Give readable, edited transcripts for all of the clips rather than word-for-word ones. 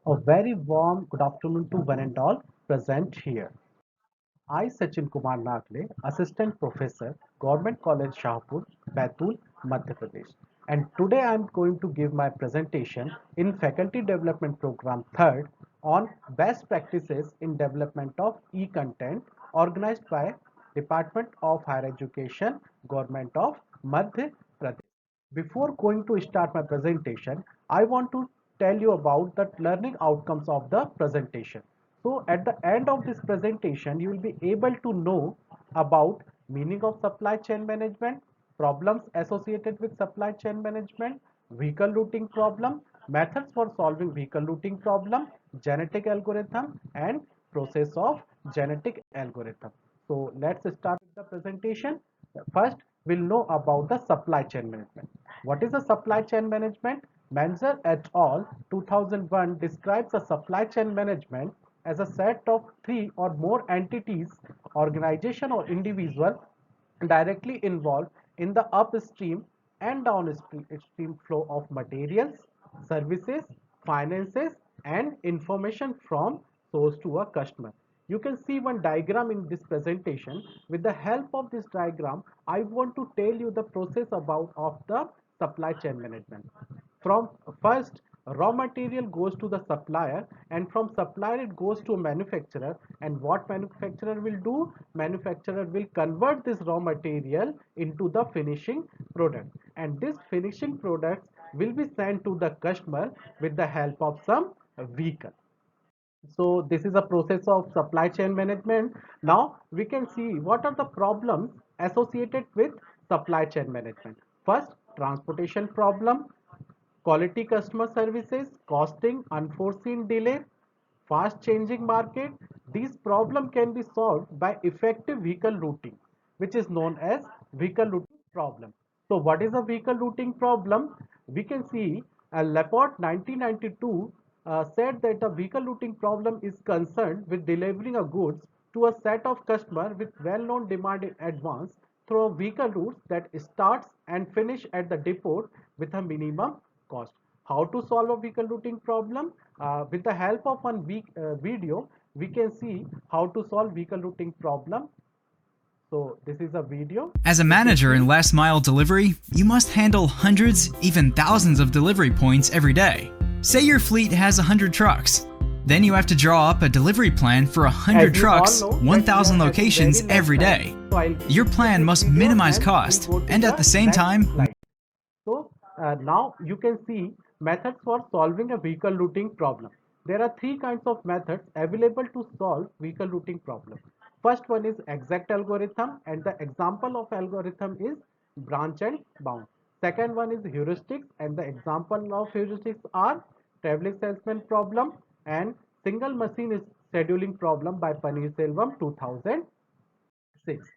A very warm good afternoon to one and all present here. I, Sachin Kumar Nagle, Assistant Professor, Government College Shahpur, Baitul, Madhya Pradesh. And today I am going to give my presentation in Faculty Development Program 3rd on Best Practices in Development of E-Content organized by Department of Higher Education, Government of Madhya Pradesh. Before going to start my presentation, I want to tell you about the learning outcomes of the presentation. So at the end of this presentation, you will be able to know about meaning of supply chain management, problems associated with supply chain management, vehicle routing problem, methods for solving vehicle routing problem, genetic algorithm, and process of genetic algorithm. So let's start with the presentation. First, we'll know about the supply chain management. What is a supply chain management? Manzer et al. 2001 describes a supply chain management as a set of three or more entities, organization or individual directly involved in the upstream and downstream flow of materials, services, finances, and information from source to a customer. You can see one diagram in this presentation. With the help of this diagram, I want to tell you the process about of the supply chain management. From first, raw material goes to the supplier, and from supplier it goes to a manufacturer. And what manufacturer will do? Manufacturer will convert this raw material into the finishing product, and this finishing products will be sent to the customer with the help of some vehicle. So this is a process of supply chain management. Now we can see what are the problems associated with supply chain management. First, transportation problem, quality customer services, costing, unforeseen delay, fast changing market. These problems can be solved by effective vehicle routing, which is known as vehicle routing problem. So what is a vehicle routing problem? We can see Laporte 1992 said that a vehicle routing problem is concerned with delivering a goods to a set of customers with well-known demand in advance through a vehicle routes that starts and finish at the depot with a minimum cost. How to solve a vehicle routing problem? With the help of one video, we can see how to solve vehicle routing problem. So this is a video. As a You can manager in see. last mile delivery, you must handle hundreds, even thousands of delivery points every day. Say your fleet has 100 trucks. Then you have to draw up a delivery plan for 100 As you all trucks, know, that we 1,000 are having locations very less every time. day. So I'll Your skip plan this must video minimize and cost, we'll go to and at the same next time, slide. So now you can see methods for solving a vehicle routing problem. There are three kinds of methods available to solve vehicle routing problem. First one is exact algorithm, and the example of algorithm is branch and bound. Second one is heuristics, and the example of heuristics are traveling salesman problem and single machine is scheduling problem by Paneerselvam 2006.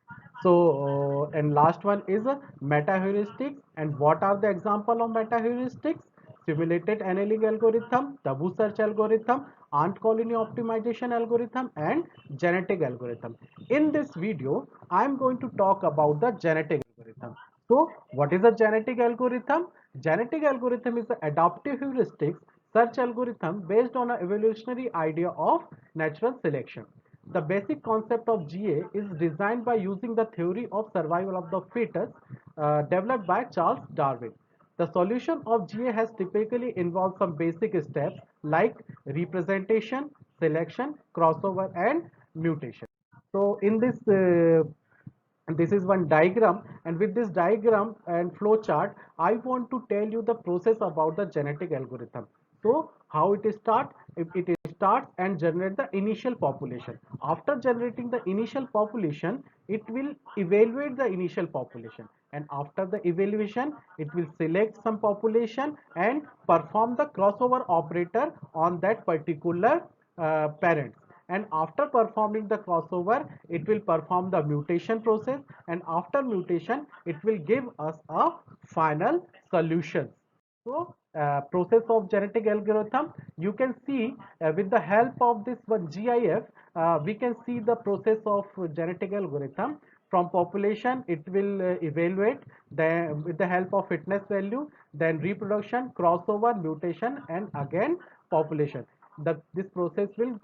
So and last one is a meta heuristics. And what are the example of meta heuristics? Simulated annealing algorithm, tabu search algorithm, ant colony optimization algorithm, and genetic algorithm. In this video I am going to talk about the genetic algorithm. So what is a genetic algorithm? Genetic algorithm is an adaptive heuristics search algorithm based on an evolutionary idea of natural selection. The basic concept of GA is designed by using the theory of survival of the fittest developed by Charles Darwin. The solution of GA has typically involved some basic steps like representation, selection, crossover, and mutation. So in this is one diagram, and with this diagram and flow chart I want to tell you the process about the genetic algorithm. So how it start? If it starts and generate the initial population. After generating the initial population, it will evaluate the initial population, and after the evaluation it will select some population and perform the crossover operator on that particular parent. And after performing the crossover it will perform the mutation process, and after mutation it will give us a final solution. So process of genetic algorithm, you can see with the help of this one GIF, we can see the process of genetic algorithm. From population it will evaluate, then with the help of fitness value, then reproduction, crossover, mutation, and again population. this process will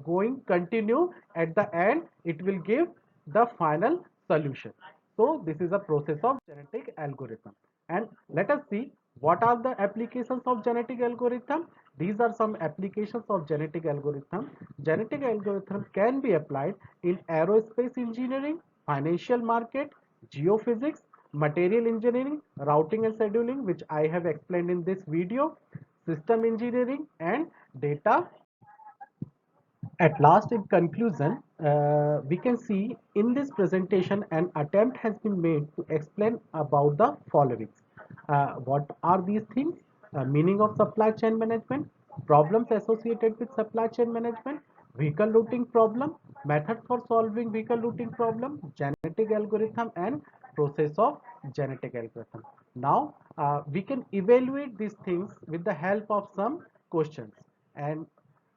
going continue. At the end it will give the final solution. So this is a process of genetic algorithm. And let us see what are the applications of genetic algorithm. These are some applications of genetic algorithm. Genetic algorithm can be applied in aerospace engineering, financial market, geophysics, material engineering, routing and scheduling, which I have explained in this video, system engineering, and data. At last, in conclusion, we can see in this presentation an attempt has been made to explain about the following. What are these things? Meaning of supply chain management, problems associated with supply chain management, vehicle routing problem, method for solving vehicle routing problem, genetic algorithm, and process of genetic algorithm. Now, we can evaluate these things with the help of some questions. And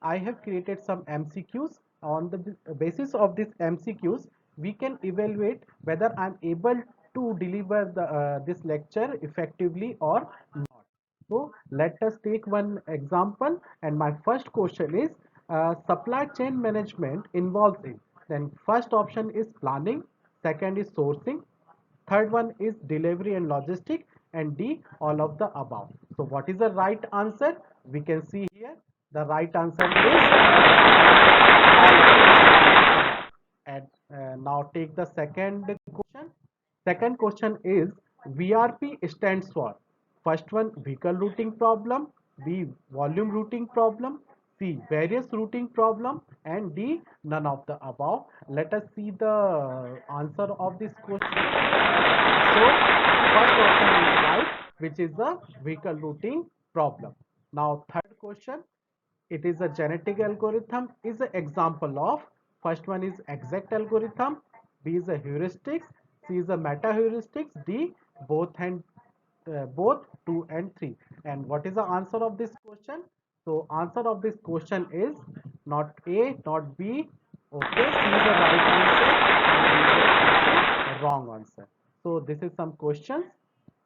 I have created some MCQs. On the basis of these MCQs, we can evaluate whether I'm able to deliver this lecture effectively or not. So let us take one example. And my first question is, supply chain management involves in. Then first option is planning, second is sourcing, third one is delivery and logistic, and D, all of the above. So what is the right answer? We can see here the right answer is all of the above. And now take the second question. Second question is, VRP stands for, first one, vehicle routing problem, B, volume routing problem, C, various routing problem, and D, none of the above. Let us see the answer of this question. So first option is right, which is the vehicle routing problem. Now third question, it is a genetic algorithm, is an example of, first one is exact algorithm, B is a heuristics, C is a meta heuristics, D both 2 and 3. And what is the answer of this question? So answer of this question is not A, not B. Okay, C is the right answer and D is also wrong answer. So this is some questions.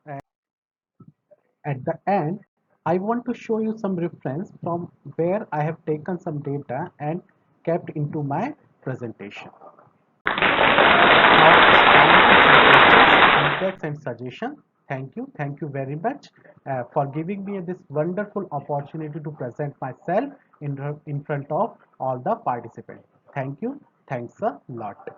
And at the end, I want to show you some reference from where I have taken some data and kept into my presentation. Now it's time to some questions, feedbacks and suggestions. Thank you. Thank you very much for giving me this wonderful opportunity to present myself in front of all the participants. Thank you. Thanks a lot.